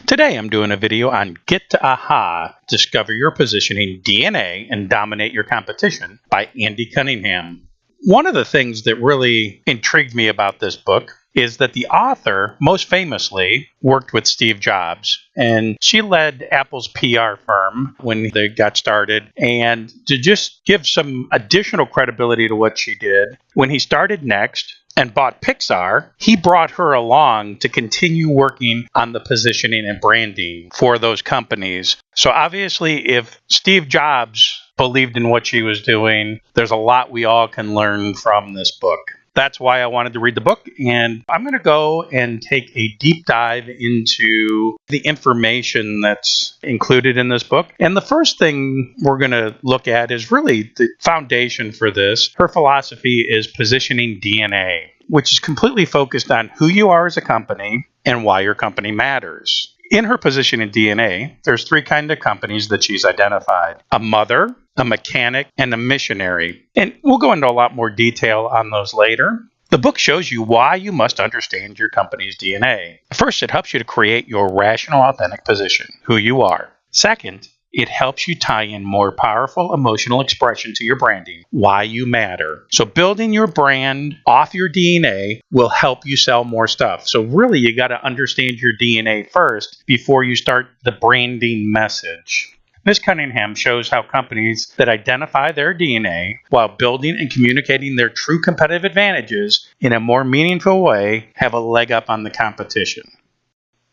Today I'm doing a video on Get to Aha, Discover Your Positioning DNA and Dominate Your Competition by Andy Cunningham. One of the things that really intrigued me about this book is that the author most famously worked with Steve Jobs, and she led Apple's PR firm when they got started. And to just give some additional credibility to what she did, when he started Next and bought Pixar, he brought her along to continue working on the positioning and branding for those companies. So obviously, if Steve Jobs believed in what she was doing, there's a lot we all can learn from this book. That's why I wanted to read the book, and I'm going to go and take a deep dive into the information that's included in this book. And the first thing we're going to look at is really the foundation for this. Her philosophy is positioning DNA, which is completely focused on who you are as a company and why your company matters. In her positioning DNA, there's three kinds of companies that she's identified: a mother, a mechanic, and a missionary. And we'll go into a lot more detail on those later. The book shows you why you must understand your company's DNA. First, it helps you to create your rational, authentic position, who you are. Second, it helps you tie in more powerful emotional expression to your branding, why you matter. So building your brand off your DNA will help you sell more stuff. So really, you got to understand your DNA first before you start the branding message. Ms. Cunningham shows how companies that identify their DNA while building and communicating their true competitive advantages in a more meaningful way have a leg up on the competition.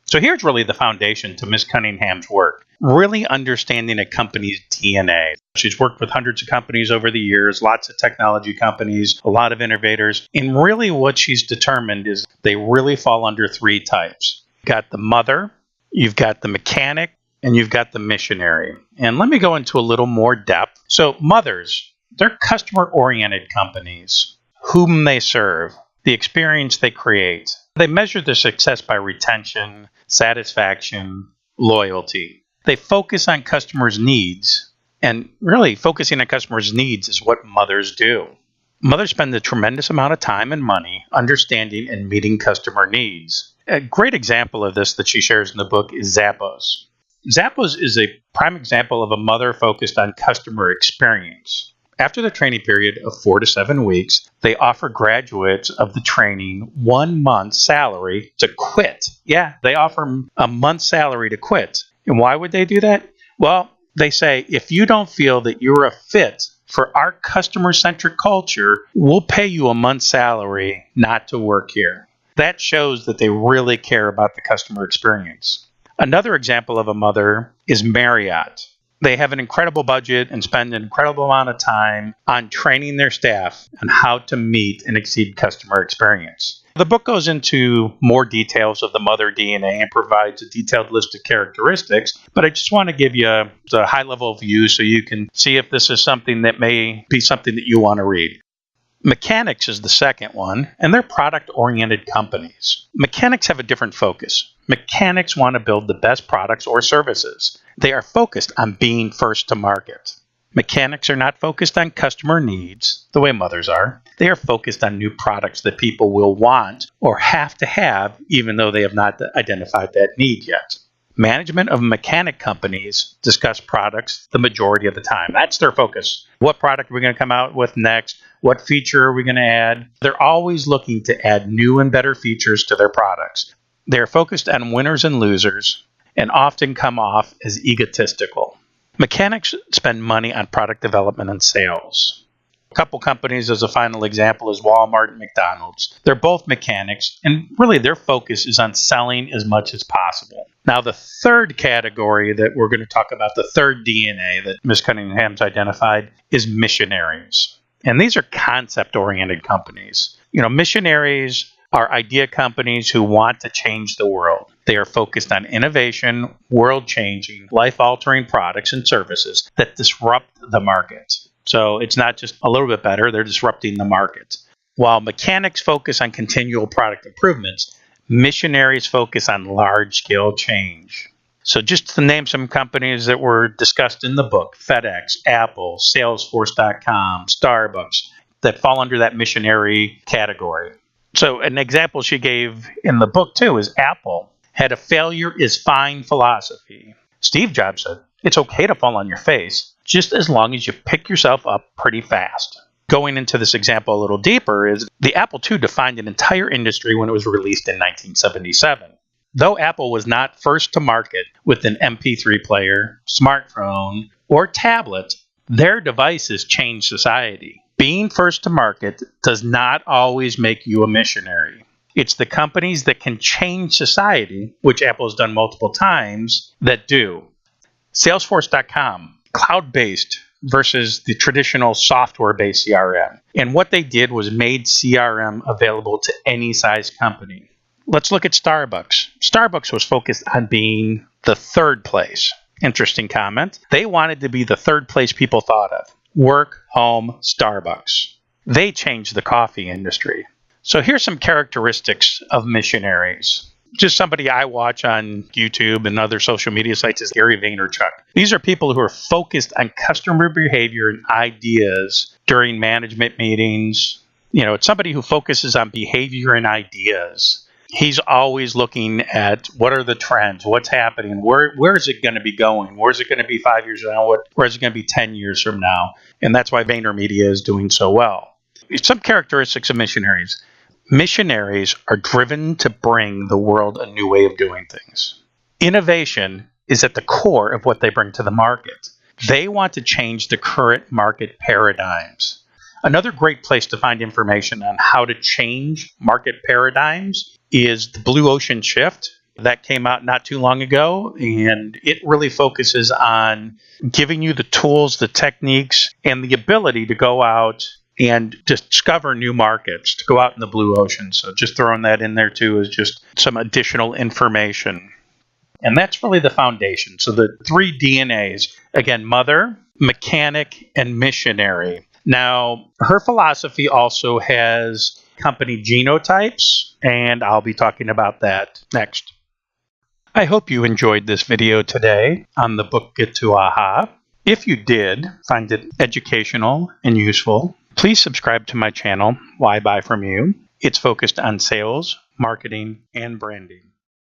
So here's really the foundation to Ms. Cunningham's work, really understanding a company's DNA. She's worked with hundreds of companies over the years, lots of technology companies, a lot of innovators, and really what she's determined is they really fall under three types. You've got the mother, you've got the mechanic, and you've got the missionary. And let me go into a little more depth. So mothers, they're customer-oriented companies, whom they serve, the experience they create. They measure their success by retention, satisfaction, loyalty. They focus on customers' needs, and really focusing on customers' needs is what mothers do. Mothers spend a tremendous amount of time and money understanding and meeting customer needs. A great example of this that she shares in the book is Zappos. Zappos is a prime example of a mother focused on customer experience. After the training period of 4 to 7 weeks, they offer graduates of the training 1 month's salary to quit. Yeah, they offer a month's salary to quit. And why would they do that? Well, they say, if you don't feel that you're a fit for our customer-centric culture, we'll pay you a month's salary not to work here. That shows that they really care about the customer experience. Another example of a mother is Marriott. They have an incredible budget and spend an incredible amount of time on training their staff on how to meet and exceed customer experience. The book goes into more details of the mother DNA and provides a detailed list of characteristics, but I just want to give you a high-level view so you can see if this is something that may be something that you want to read. Mechanics is the second one, and they're product-oriented companies. Mechanics have a different focus. Mechanics want to build the best products or services. They are focused on being first to market. Mechanics are not focused on customer needs the way mothers are. They are focused on new products that people will want or have to have, even though they have not identified that need yet. Management of mechanic companies discuss products the majority of the time. That's their focus. What product are we going to come out with next? What feature are we going to add? They're always looking to add new and better features to their products. They're focused on winners and losers and often come off as egotistical. Mechanics spend money on product development and sales. A couple companies, as a final example, is Walmart and McDonald's. They're both mechanics, and really their focus is on selling as much as possible. Now, the third category that we're going to talk about, the third DNA that Ms. Cunningham's identified, is missionaries. And these are concept-oriented companies. Missionaries are idea companies who want to change the world. They are focused on innovation, world-changing, life-altering products and services that disrupt the market. So it's not just a little bit better, they're disrupting the market. While mechanics focus on continual product improvements, missionaries focus on large-scale change. So just to name some companies that were discussed in the book: FedEx, Apple, Salesforce.com, Starbucks, that fall under that missionary category. So an example she gave in the book too is Apple. had a failure is fine philosophy. Steve Jobs said, it's okay to fall on your face, just as long as you pick yourself up pretty fast. Going into this example a little deeper is the Apple II defined an entire industry when it was released in 1977. Though Apple was not first to market with an MP3 player, smartphone, or tablet, their devices changed society. Being first to market does not always make you a missionary. It's the companies that can change society, which Apple has done multiple times, that do. Salesforce.com, cloud-based versus the traditional software-based CRM. And what they did was made CRM available to any size company. Let's look at Starbucks. Starbucks was focused on being the third place. Interesting comment. They wanted to be the third place people thought of. Work, home, Starbucks. They changed the coffee industry. So here's some characteristics of missionaries. Just somebody I watch on YouTube and other social media sites is Gary Vaynerchuk. These are people who are focused on customer behavior and ideas during management meetings. It's somebody who focuses on behavior and ideas. He's always looking at what are the trends, what's happening, where is it going to be going, where is it going to be 5 years from now, where is it going to be 10 years from now, and that's why VaynerMedia is doing so well. Some characteristics of missionaries. Missionaries are driven to bring the world a new way of doing things. Innovation is at the core of what they bring to the market. They want to change the current market paradigms. Another great place to find information on how to change market paradigms is the Blue Ocean Shift. That came out not too long ago, and it really focuses on giving you the tools, the techniques, and the ability to go out and discover new markets, to go out in the blue ocean. So just throwing that in there too is just some additional information. And that's really the foundation. So the 3 DNAs, again, mother, mechanic, and missionary. Now, her philosophy also has company genotypes, and I'll be talking about that next. I hope you enjoyed this video today on the book Get to Aha. If you did find it educational and useful, please subscribe to my channel, WhyBuyFromYou. It's focused on sales, marketing, and branding.